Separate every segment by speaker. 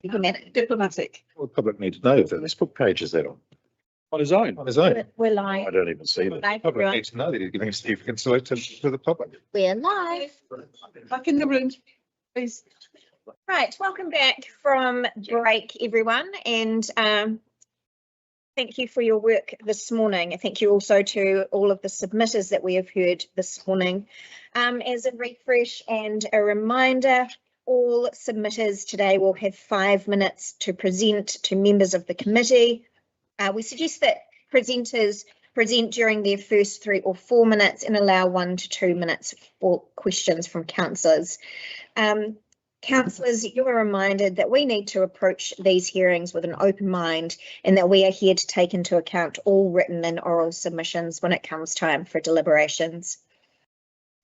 Speaker 1: Diplomatic.
Speaker 2: Well, the public need to know that this book page is there
Speaker 3: On his own.
Speaker 2: on his own.
Speaker 4: We're live.
Speaker 2: I don't even see that. The
Speaker 4: Live,
Speaker 2: public
Speaker 4: everyone.
Speaker 2: needs to know that he's giving significant solutions to the public.
Speaker 4: We're live.
Speaker 1: Back in the room, please.
Speaker 4: Right, welcome back from break, everyone, and thank you for your work this morning. Thank you also to all of the submitters that we have heard this morning. As a refresh and a reminder, all submitters today will have 5 minutes to present to members of the committee. We suggest that presenters present during their first 3 or 4 minutes and allow 1 to 2 minutes for questions from councillors. Councillors, you are reminded that we need to approach these hearings with an open mind and that we are here to take into account all written and oral submissions when it comes time for deliberations.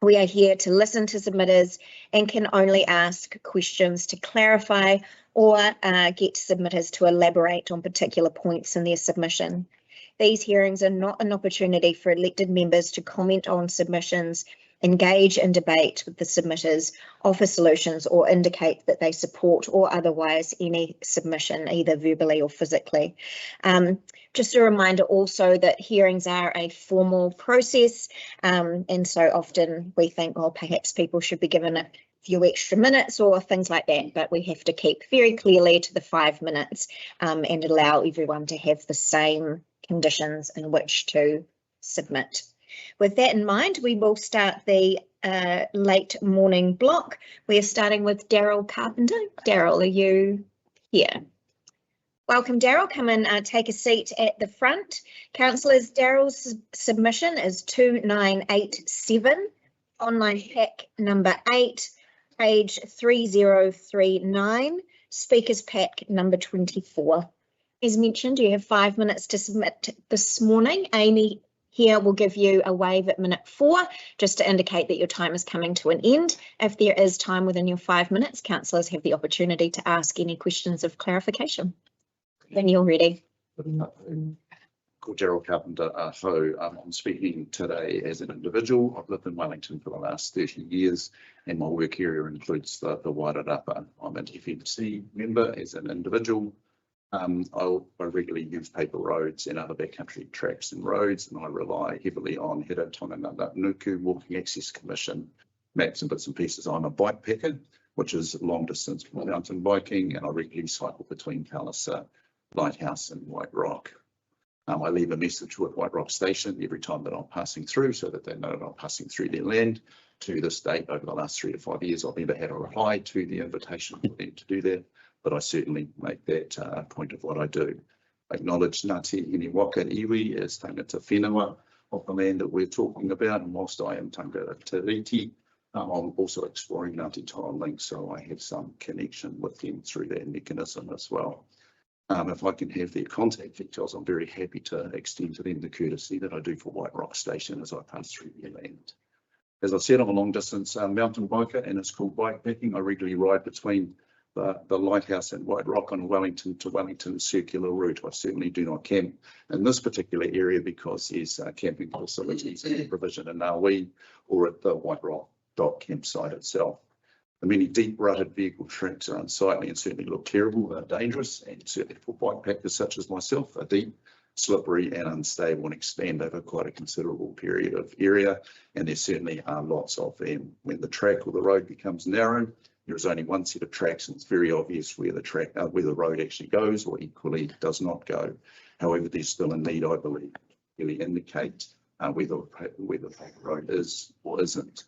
Speaker 4: We are here to listen to submitters and can only ask questions to clarify or get submitters to elaborate on particular points in their submission. These hearings are not an opportunity for elected members to comment on submissions, engage in debate with the submitters, offer solutions, or indicate that they support or otherwise any submission, either verbally or physically. Just a reminder also that hearings are a formal process, and so often we think, well, perhaps people should be given a few extra minutes or things like that, but we have to keep very clearly to the 5 minutes and allow everyone to have the same conditions in which to submit. With that in mind, we will start the late morning block. We are starting with Daryl Carpenter. Daryl, are you here? Welcome, Daryl. Come and take a seat at the front. Councillors, Daryl's submission is 2987, online pack number 8, page 3039, speakers pack number 24. As mentioned, you have 5 minutes to submit this morning. Amy here will give you a wave at minute 4, just to indicate that your time is coming to an end. If there is time within your 5 minutes, councillors have the opportunity to ask any questions of clarification. When you're ready.
Speaker 3: Called Gerald Carpenter. I'm speaking today as an individual. I've lived in Wellington for the last 30 years and my work area includes the Wairarapa. I'm an FMC member as an individual. I regularly use paper roads and other backcountry tracks and roads, and I rely heavily on Hira Tonga Nuku Walking Access Commission maps and bits and pieces. I'm a bike packer, which is long distance mountain biking, and I regularly cycle between Palliser, Lighthouse and White Rock. I leave a message with White Rock Station every time that I'm passing through so that they know that I'm passing through their land. To this date, over the last 3 to 5 years, I've never had a reply to the invitation for them to do that, but I certainly make that a point of what I do. I acknowledge Ngāti Hiniwaka Iwi as tangata whenua of the land that we're talking about, and whilst I am tangata Tiriti, I'm also exploring Ngāti Tile Link, so I have some connection with them through that mechanism as well. If I can have their contact details, I'm very happy to extend to them the courtesy that I do for White Rock Station as I pass through their land. As I said, I'm a long distance mountain biker and it's called bike packing. I regularly ride between the Lighthouse and White Rock on Wellington to Wellington circular route. I certainly do not camp in this particular area because there's camping facilities and provision in Naui or at the White Rock dock campsite itself. The many deep rutted vehicle tracks are unsightly and certainly look terrible. They're dangerous and certainly for bike packers such as myself are deep, slippery and unstable and expand over quite a considerable period of area, and there certainly are lots of them. When the track or the road becomes narrow, there is only one set of tracks and it's very obvious where the road actually goes or equally does not go. However, there's still a need, I believe, to really indicate whether the road is or isn't.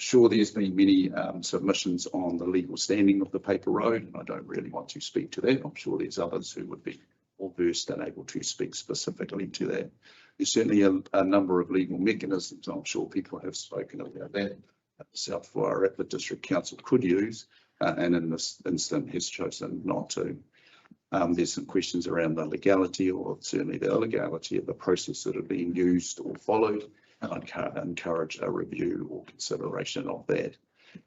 Speaker 3: Sure, there's been many submissions on the legal standing of the paper road, and I don't really want to speak to that. I'm sure there's others who would be more versed and able to speak specifically to that. There's certainly a number of legal mechanisms. I'm sure people have spoken about that. South Wairarapa District Council could use, and in this instance has chosen not to. There's some questions around the legality or certainly the illegality of the process that are being used or followed, and I'd encourage a review or consideration of that.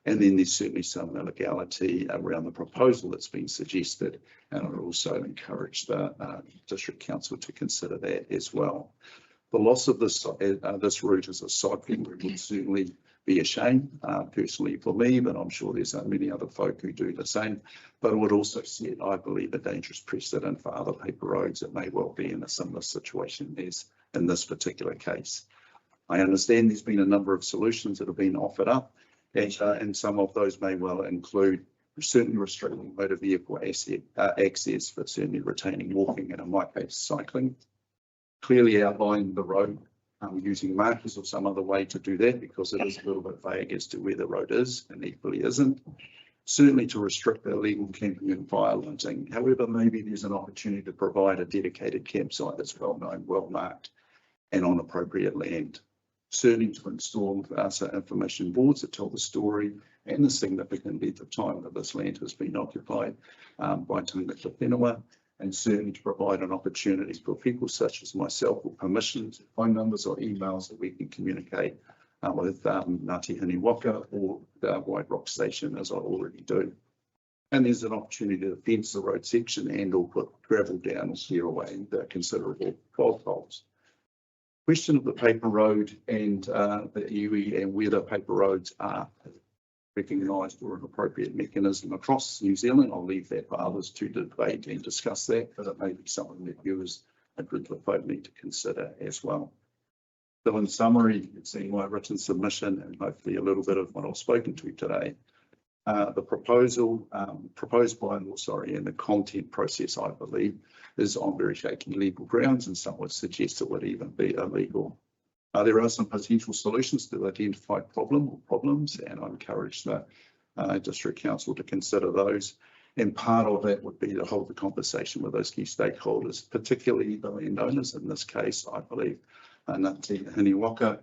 Speaker 3: And then there's certainly some illegality around the proposal that's been suggested, and I'd also encourage the District Council to consider that as well. The loss of this route as a cycling route would certainly be a shame personally for me, but I'm sure there's many other folk who do the same. But it would also set, I believe, a dangerous precedent for other paper roads that may well be in a similar situation as in this particular case. I understand there's been a number of solutions that have been offered up, and some of those may well include certainly restricting motor vehicle access, but certainly retaining walking and in my case cycling. Clearly outline the road using markers or some other way to do that, because it is a little bit vague as to where the road is and equally isn't. Certainly to restrict illegal camping and fire lighting. However, maybe there's an opportunity to provide a dedicated campsite that's well known, well marked and on appropriate land. Certainly to install information boards that tell the story and the significant length of time that this land has been occupied by tangata whenua, and certainly to provide an opportunity for people such as myself with permissions, phone numbers or emails that we can communicate with Ngāti Hiniwaka or the White Rock Station, as I already do. And there's an opportunity to fence the road section and or put gravel down or clear away the considerable fault holes. Question of the paper road and the iwi and whether paper roads are recognised or an appropriate mechanism across New Zealand. I'll leave that for others to debate and discuss that, but it may be something that you as a group of folk need to consider as well. So in summary, you've seen my written submission and hopefully a little bit of what I've spoken to today. The proposed bylaw, and the content process, I believe, is on very shaky legal grounds, and some would suggest it would even be illegal. There are some potential solutions to identify problems, and I encourage the District Council to consider those. And part of that would be to hold the conversation with those key stakeholders, particularly the landowners. In this case, I believe Ngāti Hiniwaka,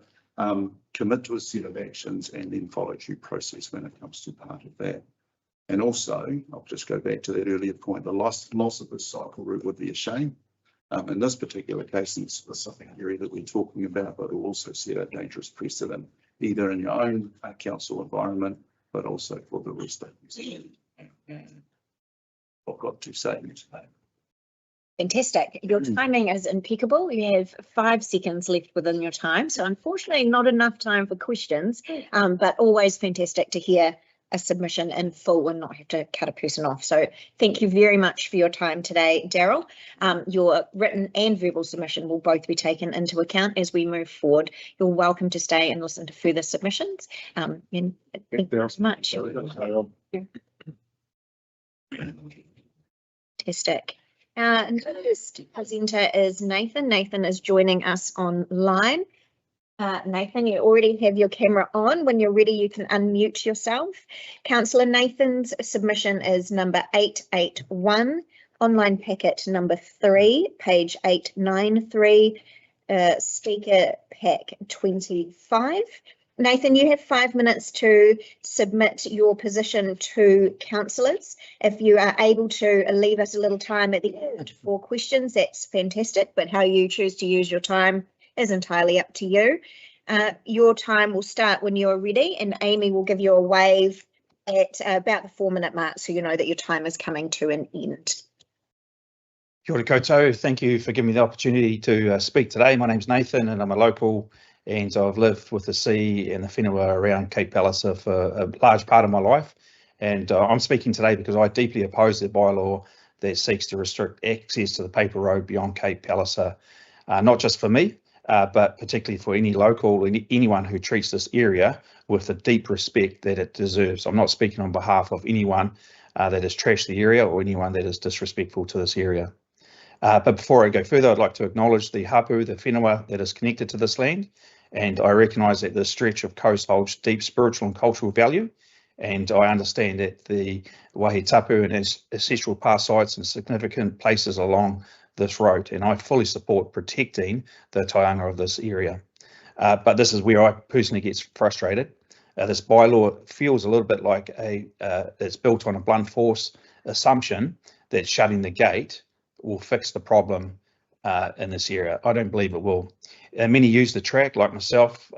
Speaker 3: commit to a set of actions and then follow due process when it comes to part of that. And also, I'll just go back to that earlier point, the loss of this cycle route would be a shame. In this particular case, in the specific area that we're talking about, but it will also set a dangerous precedent, either in your own council environment, but also for the rest of New Zealand. I've got to say today.
Speaker 4: Fantastic. Your timing is impeccable. You have 5 seconds left within your time. So unfortunately, not enough time for questions, but always fantastic to hear a submission in full and not have to cut a person off. So thank you very much for your time today, Daryl. Your written and verbal submission will both be taken into account as we move forward. You're welcome to stay and listen to further submissions. And thank you very much. Fantastic. And the first presenter is Nathan. Nathan is joining us online. Nathan, you already have your camera on. When you're ready, you can unmute yourself. Councillor Nathan's submission is number 881, online packet number 3, page 893, speaker pack 25. Nathan, you have 5 minutes to submit your position to councillors. If you are able to leave us a little time at the end for questions, that's fantastic, but how you choose to use your time is entirely up to you. Your time will start when you're ready, and Amy will give you a wave at about the 4-minute mark, so you know that your time is coming to an end.
Speaker 5: Kia ora koutou. Thank you for giving me the opportunity to speak today. My name's Nathan and I'm a local, and I've lived with the sea and the whenua around Cape Palliser for a large part of my life. And I'm speaking today because I deeply oppose the bylaw that seeks to restrict access to the paper road beyond Cape Palliser, not just for me, but particularly for any local, anyone who treats this area with the deep respect that it deserves. I'm not speaking on behalf of anyone that has trashed the area or anyone that is disrespectful to this area. But before I go further, I'd like to acknowledge the hapu, the whenua that is connected to this land. And I recognise that this stretch of coast holds deep spiritual and cultural value. And I understand that the Waihi Tapu and its ancestral past sites and significant places along this road. And I fully support protecting the taonga of this area. But this is where I personally get frustrated. This bylaw feels a little bit like it's built on a blunt force assumption that shutting the gate will fix the problem in this area. I don't believe it will. Many use the track, like myself,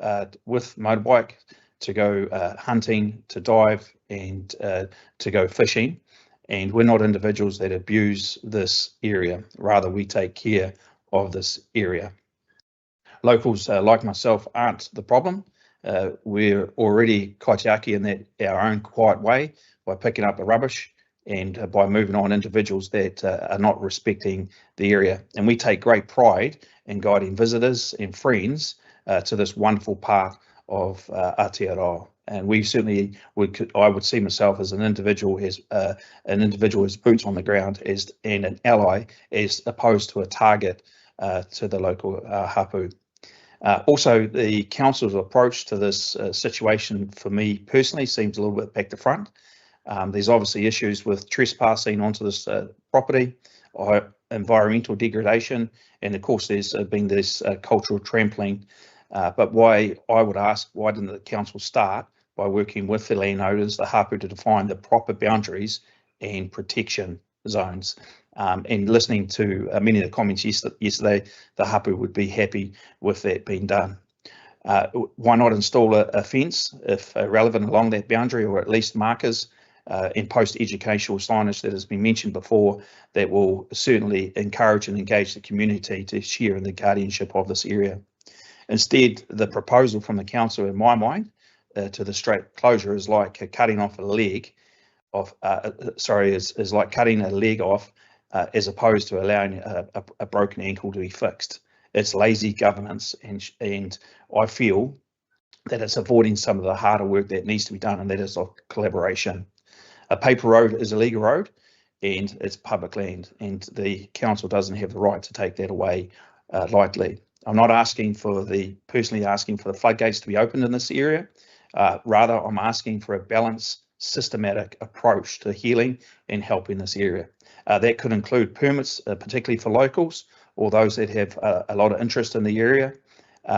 Speaker 5: with motorbike to go hunting, to dive, and to go fishing. And we're not individuals that abuse this area. Rather, we take care of this area. Locals like myself aren't the problem. we're already kaitiaki in that our own quiet way by picking up the rubbish and by moving on individuals that are not respecting the area. And we take great pride in guiding visitors and friends to this wonderful part of Aotearoa. And we certainly I would see myself as an individual as boots on the ground and an ally as opposed to a target to the local hapu. Also, the council's approach to this situation for me personally seems a little bit back to front. There's obviously issues with trespassing onto this property, or environmental degradation, and of course there's been this cultural trampling. But why I would ask, why didn't the council start by working with the landowners, the hapu, to define the proper boundaries and protection zones? And listening to many of the comments yesterday, the hapu would be happy with that being done. Why not install a fence if relevant along that boundary, or at least markers and post-educational signage that has been mentioned before, that will certainly encourage and engage the community to share in the guardianship of this area. Instead, the proposal from the council, in my mind, to the straight closure is like cutting off a leg off. Is like cutting a leg off, as opposed to allowing a broken ankle to be fixed. It's lazy governance, and I feel that it's avoiding some of the harder work that needs to be done, and that is of collaboration. A paper road is a legal road, and it's public land, and the council doesn't have the right to take that away lightly. I'm not personally asking for the floodgates to be opened in this area. Rather, I'm asking for a balanced, systematic approach to healing and helping this area. That could include permits, particularly for locals or those that have a lot of interest in the area,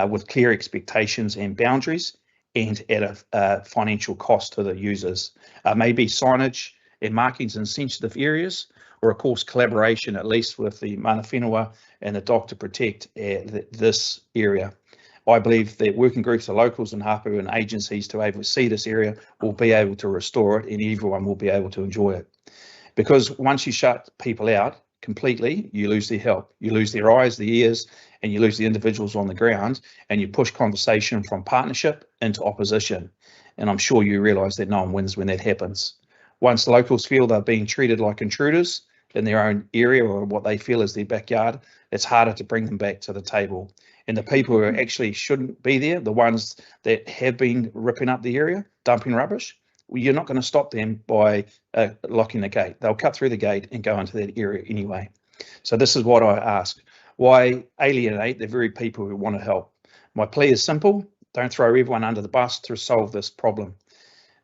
Speaker 5: with clear expectations and boundaries, and at a financial cost to the users. Maybe signage and markings in sensitive areas, or of course collaboration, at least with the mana whenua and the DOC, to protect this area. I believe that working groups of locals and hapu and agencies to oversee this area will be able to restore it, and everyone will be able to enjoy it. Because once you shut people out completely, you lose their help, you lose their eyes, their ears, and you lose the individuals on the ground, and you push conversation from partnership into opposition. And I'm sure you realise that no one wins when that happens. Once locals feel they're being treated like intruders in their own area, or what they feel is their backyard, it's harder to bring them back to the table. And the people who actually shouldn't be there, the ones that have been ripping up the area, dumping rubbish, well, you're not going to stop them by locking the gate. They'll cut through the gate and go into that area anyway. So this is what I ask. Why alienate the very people who want to help? My plea is simple. Don't throw everyone under the bus to solve this problem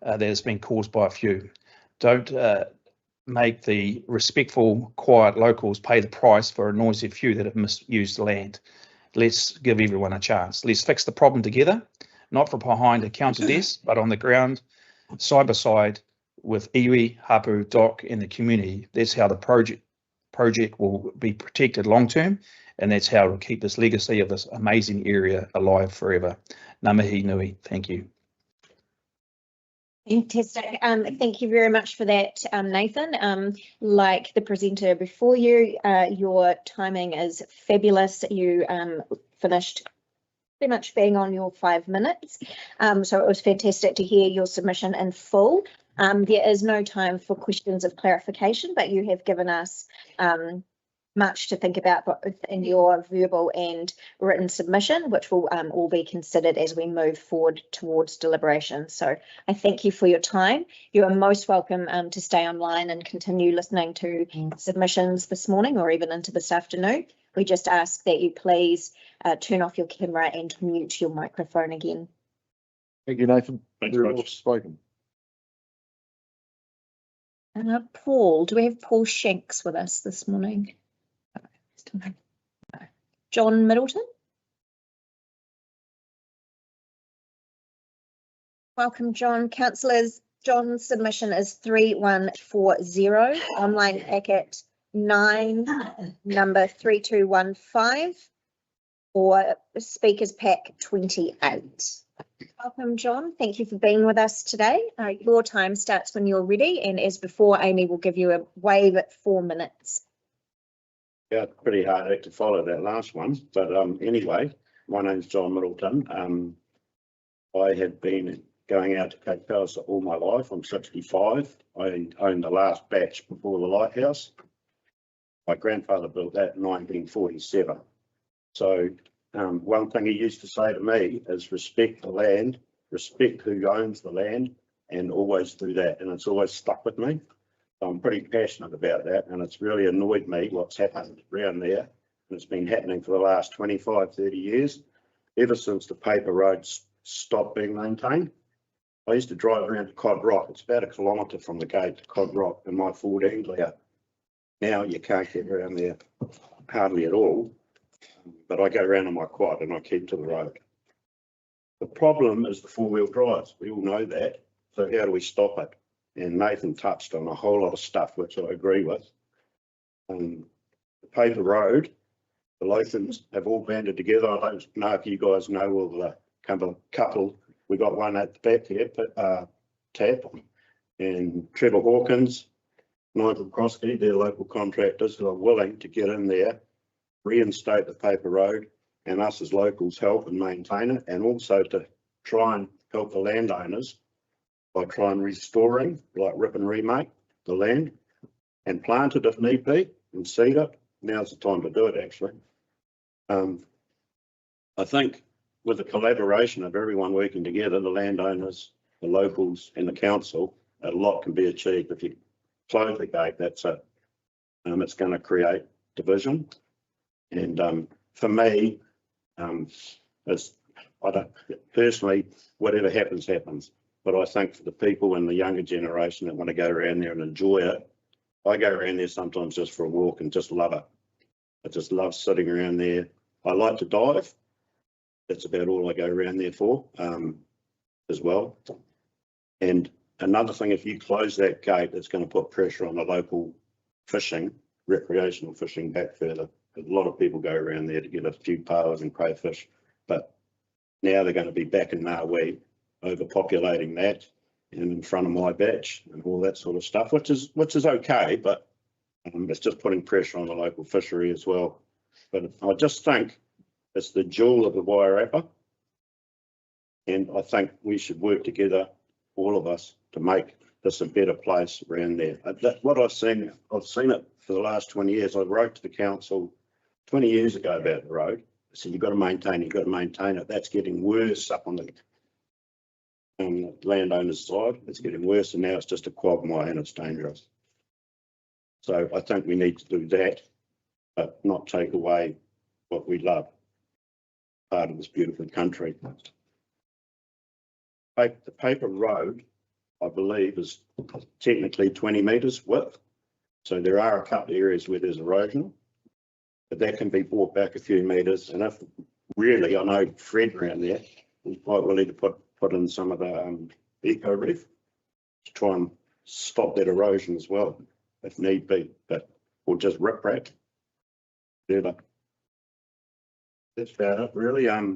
Speaker 5: that has been caused by a few. Don't make the respectful, quiet locals pay the price for a noisy few that have misused the land. Let's give everyone a chance. Let's fix the problem together, not from behind a counter desk, but on the ground, side by side with iwi, hapu, DOC, and the community. That's how the project will be protected long term, and that's how we'll keep this legacy of this amazing area alive forever. Ngā mihi nui. Thank you.
Speaker 4: Fantastic. Thank you very much for that, Nathan. Like the presenter before you, your timing is fabulous. You finished pretty much bang on your 5 minutes. So it was fantastic to hear your submission in full. There is no time for questions of clarification, but you have given us much to think about both in your verbal and written submission, which will all be considered as we move forward towards deliberation. So I thank you for your time. You are most welcome to stay online and continue listening to submissions this morning or even into this afternoon. We just ask that you please turn off your camera and mute your microphone again.
Speaker 6: Thank you, Nathan.
Speaker 2: Thanks,
Speaker 6: Very
Speaker 2: Raj.
Speaker 6: well spoken.
Speaker 4: Paul, do we have Paul Shanks with us this morning? No. John Middleton? Welcome, John. Councillors, John's submission is 3140, online packet 9, number 3215, or speakers pack 28. Welcome, John. Thank you for being with us today. Your time starts when you're ready, and as before, Amy will give you a wave at 4 minutes.
Speaker 7: Yeah, pretty hard act to follow that last one, but anyway, my name's John Middleton. I had been going out to Cape Palace all my life. I'm 65. I owned the last batch before the lighthouse. My grandfather built that in 1947. So one thing he used to say to me is respect the land, respect who owns the land, and always do that. And it's always stuck with me. So I'm pretty passionate about that, and it's really annoyed me what's happened around there. And it's been happening for the last 25, 30 years, ever since the paper roads stopped being maintained. I used to drive around to Cod Rock. It's about 1 kilometre from the gate to Cod Rock in my Ford Anglia. Now you can't get around there hardly at all, but I go around on my quad and I keep to the road. The problem is the four-wheel drives. We all know that. So how do we stop it? And Nathan touched on a whole lot of stuff, which I agree with. The paper road, the Lothans have all banded together. I don't know if you guys know all the couple. We got one at the back here, Tap, and Trevor Hawkins, Nigel Crosby, they're local contractors who are willing to get in there, reinstate the paper road, and us as locals help and maintain it, and also to try and help the landowners by trying restoring, like rip and remake the land and plant it if need be and seed it. Now's the time to do it, actually. I think with the collaboration of everyone working together, the landowners, the locals and the council, a lot can be achieved. If you close the gate, that's it. It's going to create division. And for me, I don't personally, whatever happens, happens. But I think for the people in the younger generation that want to go around there and enjoy it, I go around there sometimes just for a walk and just love it. I just love sitting around there. I like to dive. That's about all I go around there for as well. And another thing, if you close that gate, it's going to put pressure on the local fishing, recreational fishing back further. A lot of people go around there to get a few paras and crayfish, but now they're going to be back in Narwee, overpopulating that and in front of my batch and all that sort of stuff, which is okay, but it's just putting pressure on the local fishery as well. But I just think it's the jewel of the Wairarapa, and I think we should work together, all of us, to make this a better place around there. What I've seen it for the last 20 years. I wrote to the council 20 years ago about the road. I said, you've got to maintain it. That's getting worse up on the landowner's side. It's getting worse, and now it's just a quagmire and it's dangerous. So I think we need to do that, but not take away what we love, part of this beautiful country. The paper road, I believe, is technically 20 metres width. So there are a couple of areas where there's erosion, but that can be brought back a few metres. And if really, I know Fred around there is quite willing to put in some of the eco reef to try and stop that erosion as well, if need be, but or just rip rap. Yeah, that's about it, really. Yeah,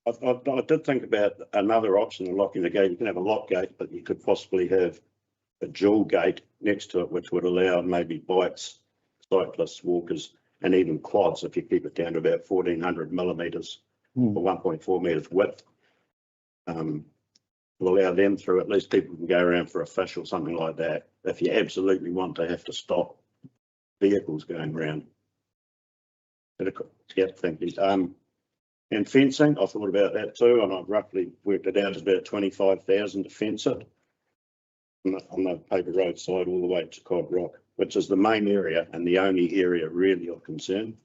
Speaker 7: I did think about another option of locking the gate. You can have a lock gate, but you could possibly have a dual gate next to it, which would allow maybe bikes, cyclists, walkers, and even quads, if you keep it down to about 1400 millimetres or 1.4 metres width. Will allow them through. At least people can go around for a fish or something like that, if you absolutely want to have to stop vehicles going around. Yeah, thank you. And fencing, I thought about that too, and I've roughly worked it out as about 25,000 to fence it on the paper road side all the way to Cod Rock, which is the main area and the only area really of concern.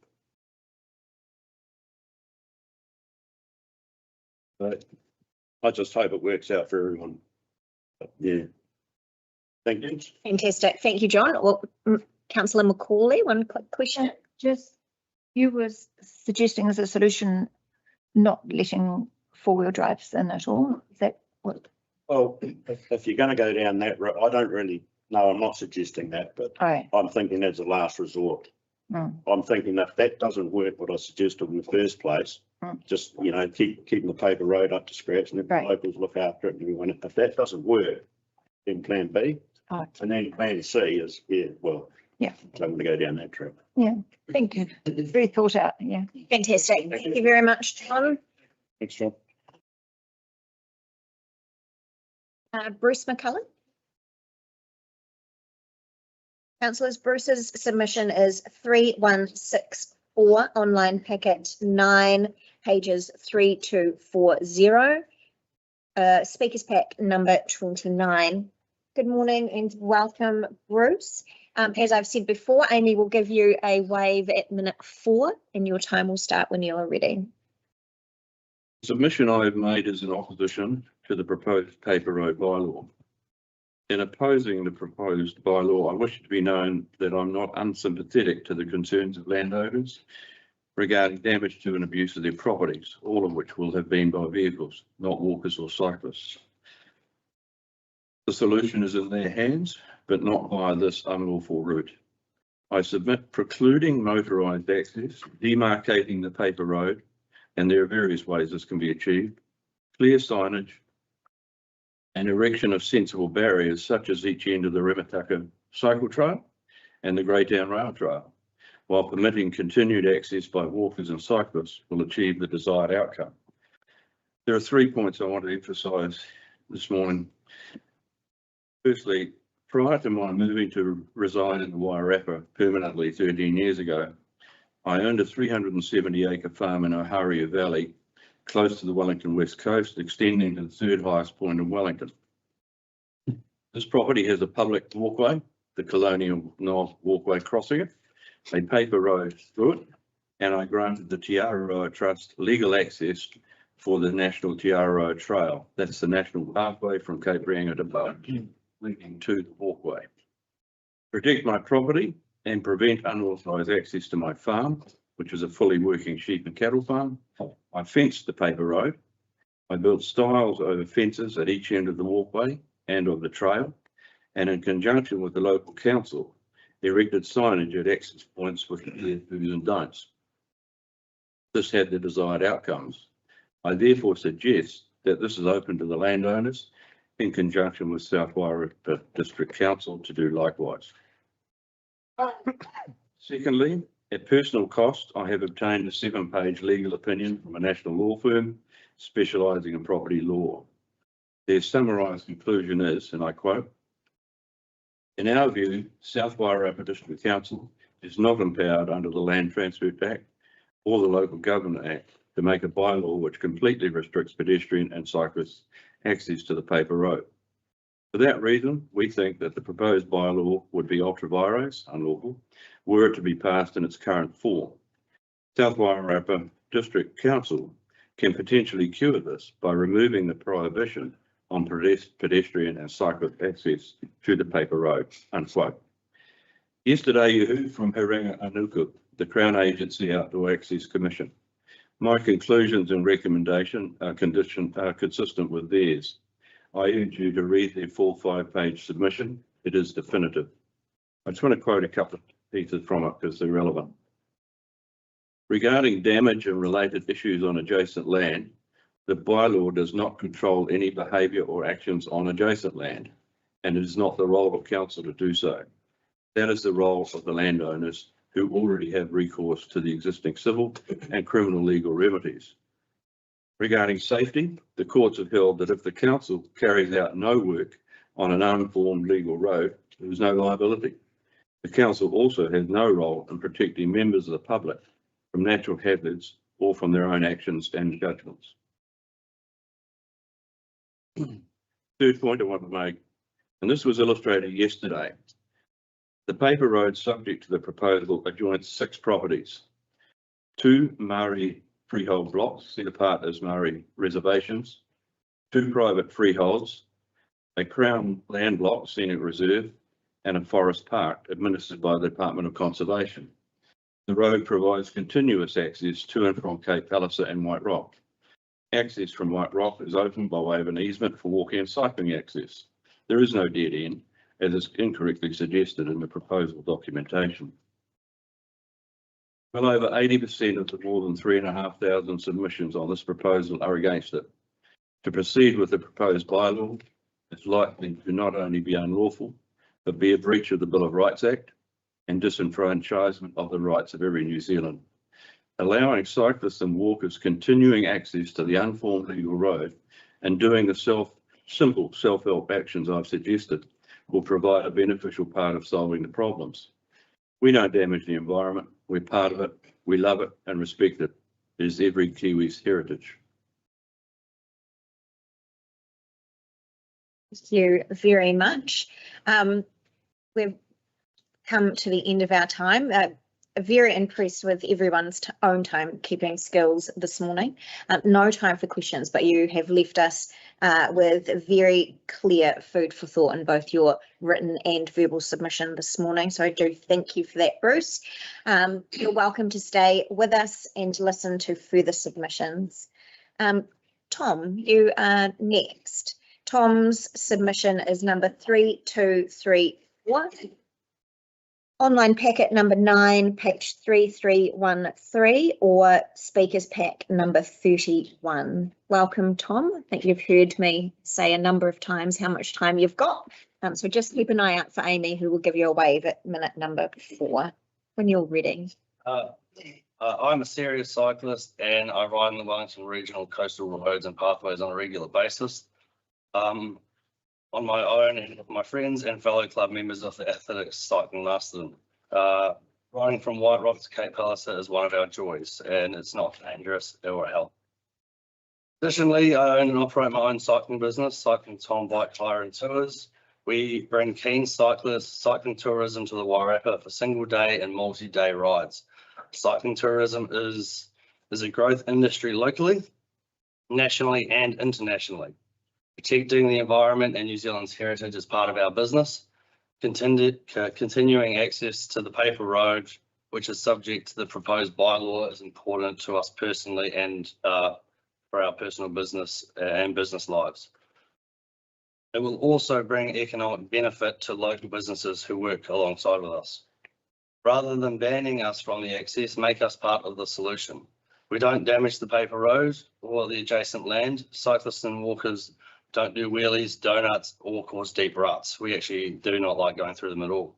Speaker 7: But I just hope it works out for everyone. But yeah. Thank you.
Speaker 4: Fantastic. Thank you, John. Well, Councillor Macaulay, one quick question.
Speaker 8: Just, you were suggesting as a solution, not letting four-wheel drives in at all. Is that what?
Speaker 7: Well, if you're going to go down that road, I don't really know. I'm not suggesting that, but I'm thinking as a last resort. I'm thinking if that doesn't work, what I suggested in the first place, just, you know, keeping the paper road up to scratch and the locals look after it and everyone. If that doesn't work, then plan B. And then plan C is, I'm going to go down that trail.
Speaker 8: Thank you. Very thought out, yeah.
Speaker 4: Fantastic. Thank you very much, John.
Speaker 7: Thanks, John.
Speaker 4: Bruce McCullough. Councillors, Bruce's submission is 3164, online packet 9, pages 3240. Speakers pack number 29. Good morning and welcome, Bruce. As I've said before, Amy will give you a wave at minute 4 and your time will start when you are ready.
Speaker 9: Submission I have made is in opposition to the proposed paper road bylaw. In opposing the proposed bylaw, I wish it to be known that I'm not unsympathetic to the concerns of landowners regarding damage to and abuse of their properties, all of which will have been by vehicles, not walkers or cyclists. The solution is in their hands, but not via this unlawful route. I submit precluding motorised access, demarcating the paper road, and there are various ways this can be achieved, clear signage, and erection of sensible barriers such as each end of the Remataka cycle trail and the Greytown rail trail, while permitting continued access by walkers and cyclists will achieve the desired outcome. There are 3 points I want to emphasise this morning. Firstly, prior to my moving to reside in the Wairarapa permanently 13 years ago, I owned a 370-acre farm in Oharia Valley, close to the Wellington West Coast, extending to the third highest point in Wellington. This property has a public walkway, the Colonial North Walkway crossing it, a paper road through it, and I granted the Te Aroa Trust legal access for the National Te Aroa Trail. That's the national pathway from Cape Reinga to Bowen, leading to the walkway. Protect my property and prevent unauthorised access to my farm, which is a fully working sheep and cattle farm. I fenced the paper road. I built stiles over fences at each end of the walkway and of the trail, and in conjunction with the local council, erected signage at access points with clear do's and don'ts. This had the desired outcomes. I therefore suggest that this is open to the landowners in conjunction with South Wairarapa District Council to do likewise. Secondly, at personal cost, I have obtained a 7-page legal opinion from a national law firm specialising in property law. Their summarised conclusion is, and I quote, "In our view, South Wairarapa District Council is not empowered under the Land Transfer Act or the Local Government Act to make a bylaw which completely restricts pedestrian and cyclist access to the paper road. For that reason, we think that the proposed bylaw would be ultra vires, unlawful, were it to be passed in its current form. South Wairarapa District Council can potentially cure this by removing the prohibition on pedestrian and cyclist access to the paper road," unquote. Yesterday, you heard from Haringa Anuku, the Crown Agency Outdoor Access Commission. My conclusions and recommendation are consistent with theirs. I urge you to read their full 5-page submission. It is definitive. I just want to quote a couple of pieces from it because they're relevant. Regarding damage and related issues on adjacent land, the bylaw does not control any behaviour or actions on adjacent land, and it is not the role of council to do so. That is the role of the landowners who already have recourse to the existing civil and criminal legal remedies. Regarding safety, the courts have held that if the council carries out no work on an unformed legal road, there is no liability. The council also has no role in protecting members of the public from natural hazards or from their own actions and judgments. Third point I want to make, and this was illustrated yesterday. The paper road subject to the proposal adjoins 6 properties, 2 Maori freehold blocks set apart as Maori reservations, 2 private freeholds, a Crown land block scenic reserve, and a forest park administered by the Department of Conservation. The road provides continuous access to and from Cape Palliser and White Rock. Access from White Rock is open by way of an easement for walking and cycling access. There is no dead end, as is incorrectly suggested in the proposal documentation. Well over 80% of the more than 3,500 submissions on this proposal are against it. To proceed with the proposed bylaw is likely to not only be unlawful, but be a breach of the Bill of Rights Act, and disenfranchisement of the rights of every New Zealand. Allowing cyclists and walkers continuing access to the unformed legal road and doing the simple self-help actions I've suggested will provide a beneficial part of solving the problems. We don't damage the environment. We're part of it. We love it and respect it. It is every Kiwi's heritage.
Speaker 4: Thank you very much. We've come to the end of our time. Very impressed with everyone's own timekeeping skills this morning. No time for questions, but you have left us with very clear food for thought in both your written and verbal submission this morning. So I do thank you for that, Bruce. You're welcome to stay with us and listen to further submissions. Tom, you are next. Tom's submission is number 3234. Online packet number 9, page 3313, or speakers pack number 31. Welcome, Tom. I think you've heard me say a number of times how much time you've got. So just keep an eye out for Amy, who will give you a wave at minute number 4 when you're ready.
Speaker 10: I'm a serious cyclist and I ride in the Wellington Regional coastal roads and pathways on a regular basis. On my own and with my friends and fellow club members of the Athletics Cycling Master. Riding from White Rock to Cape Palliser is one of our joys and it's not dangerous or hell. Additionally, I own and operate my own cycling business, Cycling Tom Bike Hire and Tours. We bring keen cyclists, cycling tourism to the Wairarapa for single day and multi-day rides. Cycling tourism is a growth industry locally, nationally and internationally. Protecting the environment and New Zealand's heritage is part of our business. Continuing access to the paper road, which is subject to the proposed bylaw, is important to us personally and for our personal business and business lives. It will also bring economic benefit to local businesses who work alongside with us. Rather than banning us from the access, make us part of the solution. We don't damage the paper road or the adjacent land. Cyclists and walkers don't do wheelies, donuts, or cause deep ruts. We actually do not like going through them at all.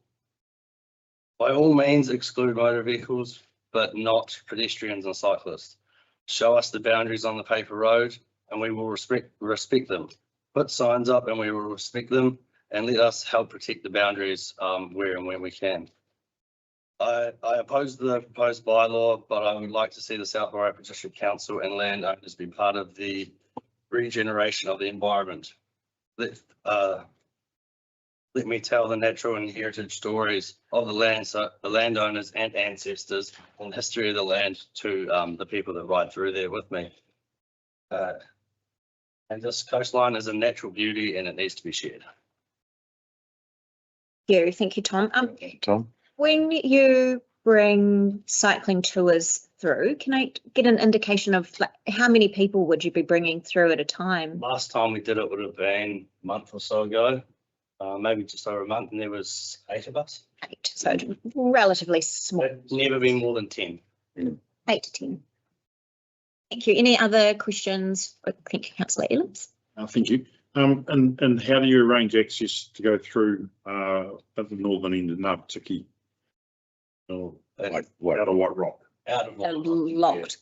Speaker 10: By all means, exclude motor vehicles, but not pedestrians and cyclists. Show us the boundaries on the paper road and we will respect them. Put signs up and we will respect them and let us help protect the boundaries where and when we can. I oppose the proposed bylaw, but I would like to see the South Wairarapa District Council and landowners be part of the regeneration of the environment. Let me tell the natural and heritage stories of the land, so the landowners and ancestors and the history of the land to the people that ride through there with me. And this coastline is a natural beauty and it needs to be shared.
Speaker 4: Yeah, thank you, Tom.
Speaker 6: Tom?
Speaker 4: When you bring cycling tours through, can I get an indication of like how many people would you be bringing through at a time?
Speaker 10: Last time we did it would have been a month or so ago, maybe just over a month, and there was 8 of us.
Speaker 4: 8, so relatively small.
Speaker 10: It's never been more than 10.
Speaker 4: 8 to 10. Thank you. Any other questions? Thank you, Councillor Ellis.
Speaker 6: Thank you. And how do you arrange access to go through at the northern end of Ngāpuatiki? Or
Speaker 2: Like,
Speaker 6: out of White Rock?
Speaker 10: Out of
Speaker 4: Locked.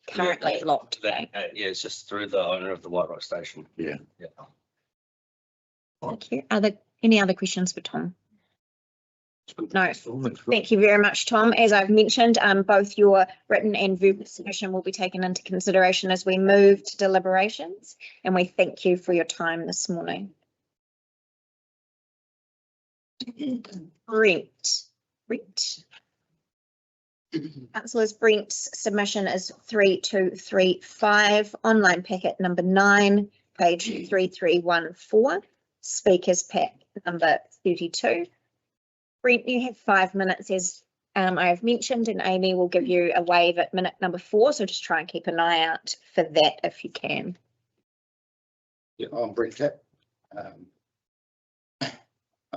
Speaker 4: Currently locked.
Speaker 10: Yeah, it's just through the owner of the White Rock station.
Speaker 6: Yeah.
Speaker 4: Thank you. Any other questions for Tom? No. Thank you very much, Tom. As I've mentioned, both your written and verbal submission will be taken into consideration as we move to deliberations, and we thank you for your time this morning. Brent. Councillors, Brent's submission is 3235, online packet number 9, page 3314, speakers pack number 32. Brent, you have 5 minutes, as I have mentioned, and Amy will give you a wave at minute number 4, so just try and keep an eye out for that if you can.
Speaker 7: Yeah, I'm Brett Cap.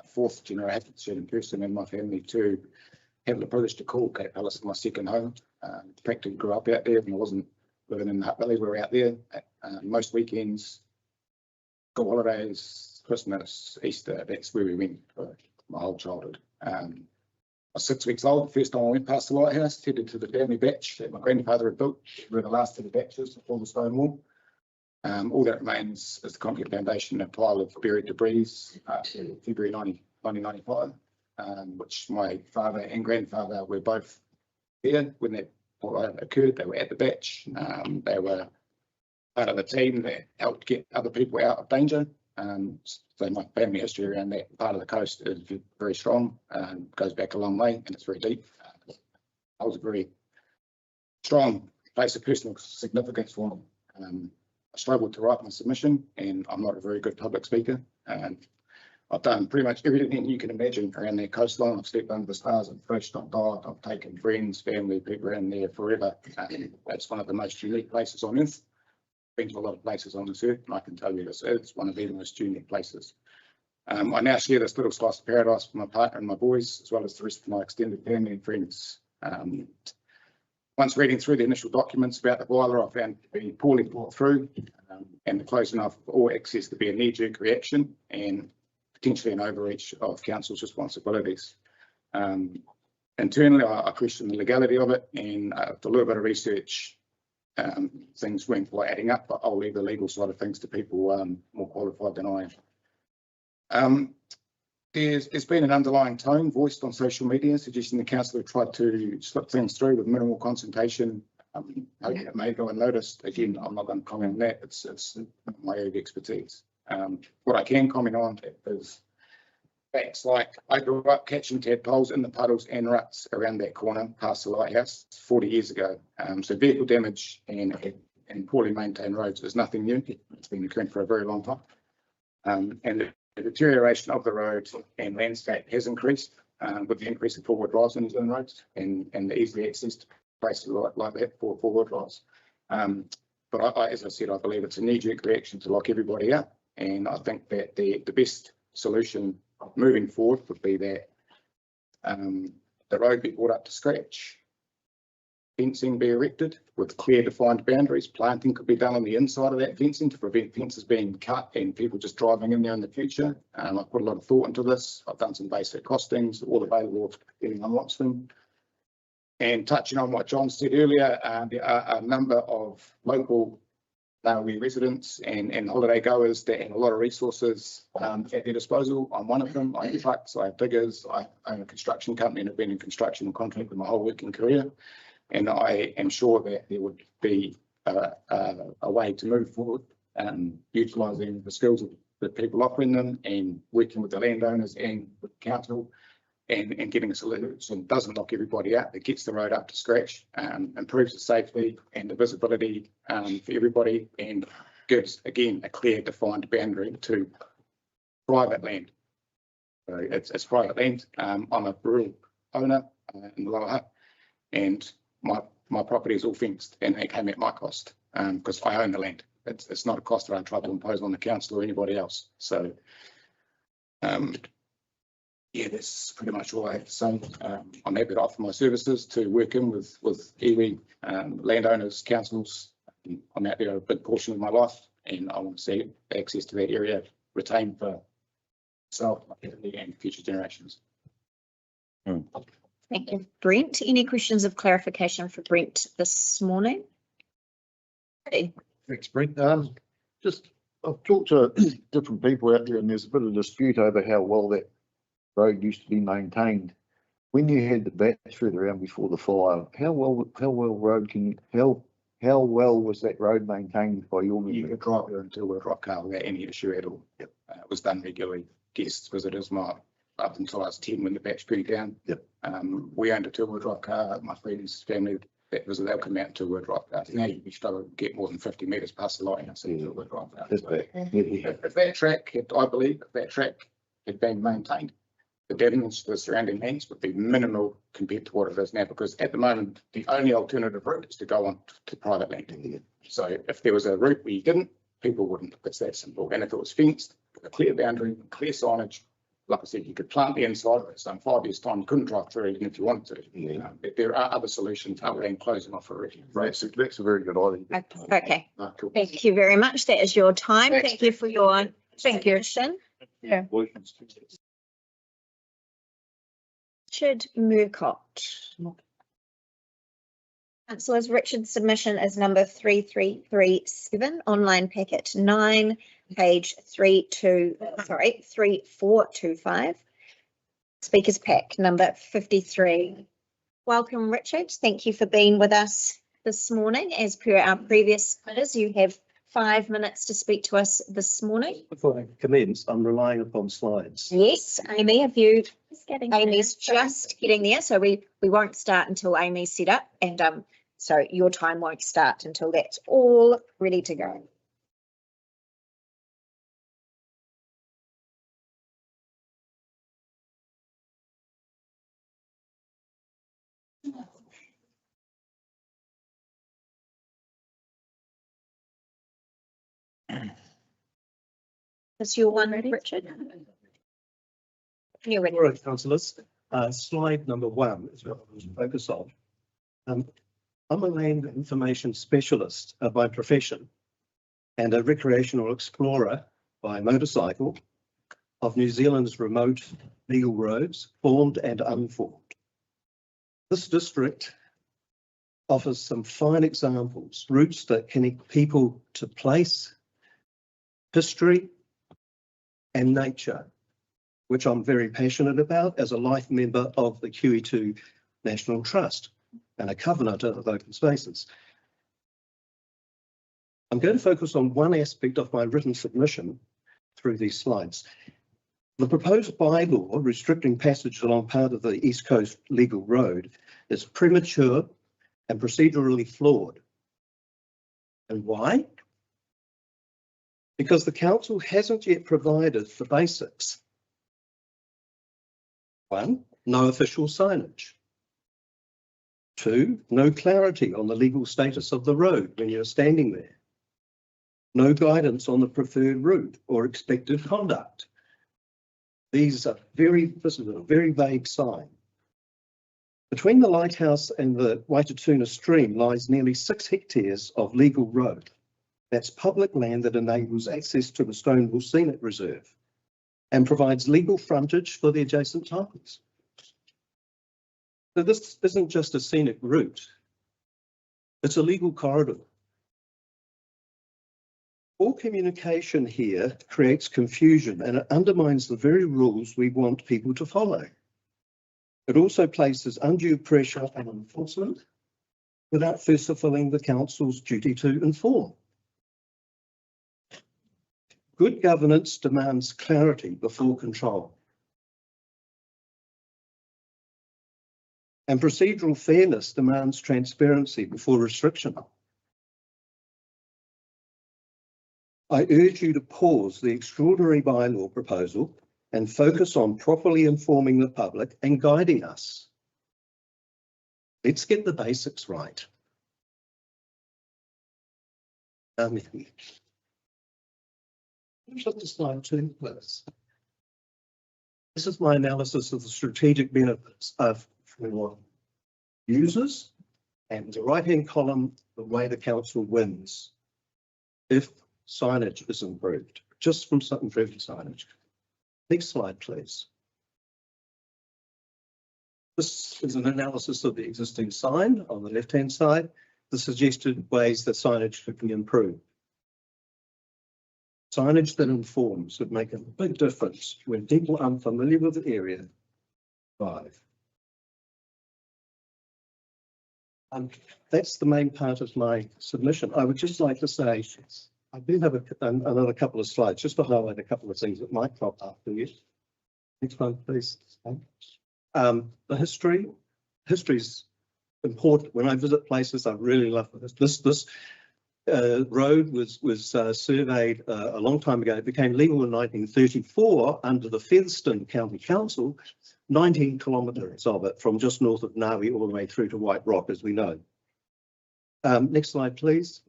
Speaker 7: Fourth generation person in my family to have the privilege to call Cape Palliser my second home. Practically grew up out there and I wasn't living in the Hutt Valley. We were out there most weekends, school holidays, Christmas, Easter. That's where we went for my whole childhood. I
Speaker 11: was 6 weeks old, the first time I went past the lighthouse, headed to the family batch that my grandfather had built. We were the last of the batches before the stone wall. All that remains is the concrete foundation, a pile of buried debris, February 1995, which my father and grandfather were both there when that occurred. They were at the batch. They were part of the team that helped get other people out of danger. So my family history around that part of the coast is very strong, goes back a long way, and it's very deep. I was a very strong place of personal significance for me. I struggled to write my submission, and I'm not a very good public speaker. I've done pretty much everything you can imagine around that coastline. I've slept under the stars, I've fished, I've dived, I've taken friends, family, people around there forever. It's one of the most unique places on earth. Been to a lot of places on this earth, and I can tell you this is one of the most unique places. I now share this little slice of paradise with my partner and my boys, as well as the rest of my extended family and friends. Once reading through the initial documents about the bylaw, I found it to be poorly thought through, and the closing off of all access to be a knee-jerk reaction and potentially an overreach of council's responsibilities. Internally, I questioned the legality of it, and after a little bit of research, things weren't quite adding up, but I'll leave the legal side of things to people more qualified than I am. There's been an underlying tone voiced on social media suggesting the council have tried to slip things through with minimal consultation. It may go unnoticed. Again, I'm not going to comment on that. It's my area of expertise. What I can comment on is facts like I grew up catching tadpoles in the puddles and ruts around that corner past the lighthouse 40 years ago. So vehicle damage and poorly maintained roads is nothing new. It's been occurring for a very long time. And the deterioration of the road and landscape has increased with the increase of forward drives in New Zealand roads and the easily accessed places like that for forward drives. But as I said, I believe it's a knee-jerk reaction to lock everybody up. And I think that the best solution moving forward would be that the road be brought up to scratch, fencing be erected with clear defined boundaries. Planting could be done on the inside of that fencing to prevent fences being cut and people just driving in there in the future. I've put a lot of thought into this. I've done some basic costings, all available if anyone unlocks them. And touching on what John said earlier, there are a number of local Maori residents and holiday goers that have a lot of resources at their disposal. I'm one of them. I have trucks, I have diggers, I own a construction company and have been in construction and contracting my whole working career. And I am sure that there would be a way to move forward, utilising the skills of the people offering them and working with the landowners and with the council and getting a solution that doesn't lock everybody out, that gets the road up to scratch, improves the safety and the visibility for everybody, and gives, again, a clear defined boundary to private land. So it's private land. I'm a rural owner in the Lower Hutt, and my property is all fenced, and it came at my cost because I own the land. It's not a cost that I try to impose on the council or anybody else. So yeah, that's pretty much all I have to say. I'm happy to offer my services to work in with iwi, landowners, councils. I'm out there a big portion of my life, and I want to see access to that area retained for myself, my family, and future generations.
Speaker 4: Thank you, Brent. Any questions of clarification for Brent this morning? Okay.
Speaker 2: Thanks, Brent. Just, I've talked to different people out there, and there's a bit of dispute over how well that road used to be maintained. When you had the batch further around before the fire, how well was that road maintained by your
Speaker 11: You
Speaker 2: memory?
Speaker 11: could drive there until we're rock car without any issue at all. Yep. It was done regularly. Guests, visitors, up until I was 10 when the batch burned down.
Speaker 2: Yep.
Speaker 11: We owned a two-wheel drive car. My friends, family, they'll come out in two-wheel drive cars. Now you struggle to get more than 50 metres past the line and see a two-wheel drive car.
Speaker 2: That's bad. Yeah.
Speaker 11: If that track had, I believe, if that track had been maintained, the damage to the surrounding lands would be minimal compared to what it is now, because at the moment, the only alternative route is to go on to private land. So if there was a route where you didn't, people wouldn't. It's that simple. And if it was fenced, with a clear boundary, clear signage, like I said, you could plant the inside of it. So in 5 years' time, you couldn't drive through even if you wanted to.
Speaker 2: Yeah.
Speaker 11: There are other solutions other than closing off a route.
Speaker 2: That's a very good idea.
Speaker 4: Okay.
Speaker 11: Cool.
Speaker 4: Thank you very much. That is your time.
Speaker 11: Thanks.
Speaker 4: Thank you for your submission.
Speaker 8: Yeah.
Speaker 4: Richard Murcott. Councillors, Richard's submission is number 3337, online packet 9, page 3425. Speakers pack number 53. Welcome, Richard. Thank you for being with us this morning. As per our previous minutes, you have 5 minutes to speak to us this morning.
Speaker 12: Before I commence, I'm relying upon slides.
Speaker 4: Yes, Amy, have you? Amy's just getting there, so we won't start until Amy's set up, and so your time won't start until that's all ready to go. Is your one ready, Richard? You're ready.
Speaker 12: All right, councillors, slide number 1 is what I was focus on. I'm a land information specialist by profession and a recreational explorer by motorcycle of New Zealand's remote legal roads, formed and unformed. This district offers some fine examples, routes that connect people to place, history, and nature, which I'm very passionate about as a life member of the QE2 National Trust and a covenant of open spaces. I'm going to focus on one aspect of my written submission through these slides. The proposed bylaw restricting passage along part of the East Coast legal road is premature and procedurally flawed. And why? Because the council hasn't yet provided the basics. 1, no official signage. 2, no clarity on the legal status of the road when you're standing there. No guidance on the preferred route or expected conduct. This is a very vague sign. Between the lighthouse and the Waitatuna stream lies nearly 6 hectares of legal road. That's public land that enables access to the Stonewall Scenic Reserve and provides legal frontage for the adjacent titles. So this isn't just a scenic route, it's a legal corridor. All communication here creates confusion and it undermines the very rules we want people to follow. It also places undue pressure on enforcement without first fulfilling the council's duty to inform. Good governance demands clarity before control. And procedural fairness demands transparency before restriction. I urge you to pause the extraordinary bylaw proposal and focus on properly informing the public and guiding us. Let's get the basics right. Flip to slide 2, please. This is my analysis of the strategic benefits of for users, and the right-hand column, the way the council wins if signage is improved, just from improved signage. Next slide, please. This is an analysis of the existing sign on the left-hand side, the suggested ways that signage could be improved. Signage that informs would make a big difference when people unfamiliar with the area drive. And that's the main part of my submission. I would just like to say, I do have another couple of slides just to highlight a couple of things that might crop up for you. Next one, please. The history is important. When I visit places, I really love this. This road was surveyed a long time ago. It became legal in 1934 under the Featherston County Council, 19 kilometres of it from just north of Nawi all the way through to White Rock, as we know. Next slide, please.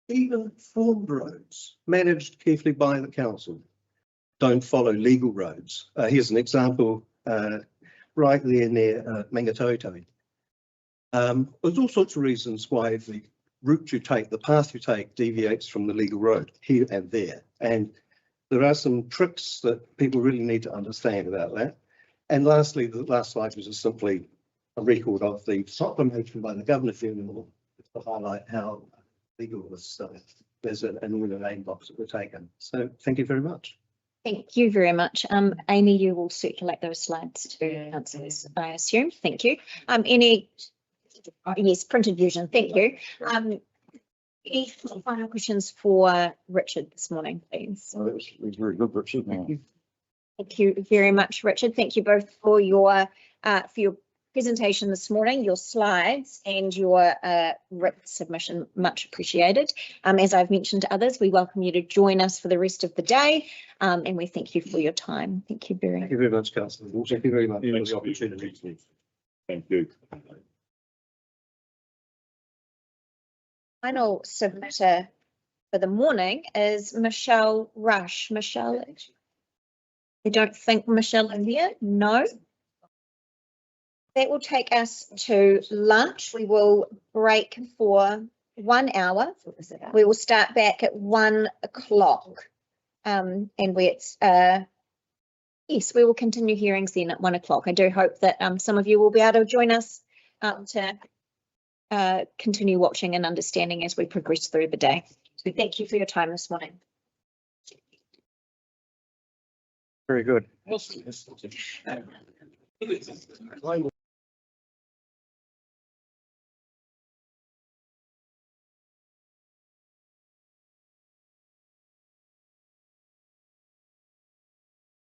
Speaker 12: Even formed roads managed carefully by the council don't follow legal roads. Here's an example right there near Mangatoto. There's all sorts of reasons why the route you take, the path you take, deviates from the legal road here and there. And there are some tricks that people really need to understand about that. And lastly, the last slide was just simply a record of the proclamation by the Governor General to highlight how legal this is and all the name boxes that were taken. So thank you very much.
Speaker 4: Thank you very much. Amy, you will circulate those slides to councillors, I assume. Thank you. Yes, printed version. Thank you. Any final questions for Richard this morning, please?
Speaker 2: Oh, that was very good, Richard.
Speaker 4: Thank you very much, Richard. Thank you both for your presentation this morning, your slides and your written submission. Much appreciated. As I've mentioned to others, we welcome you to join us for the rest of the day, and we thank you for your time. Thank you very
Speaker 12: much, Councillor. Thank you very much for the opportunity.
Speaker 6: Thank you.
Speaker 4: Final submitter for the morning is Michelle Rush. Michelle, I don't think Michelle is here. No. That will take us to lunch. We will break for 1 hour. We will start back at 1 o'clock. And yes, we will continue hearings then at 1 o'clock. I do hope that some of you will be able to join us to continue watching and understanding as we progress through the day. So thank you for your time this morning.
Speaker 12: Very good.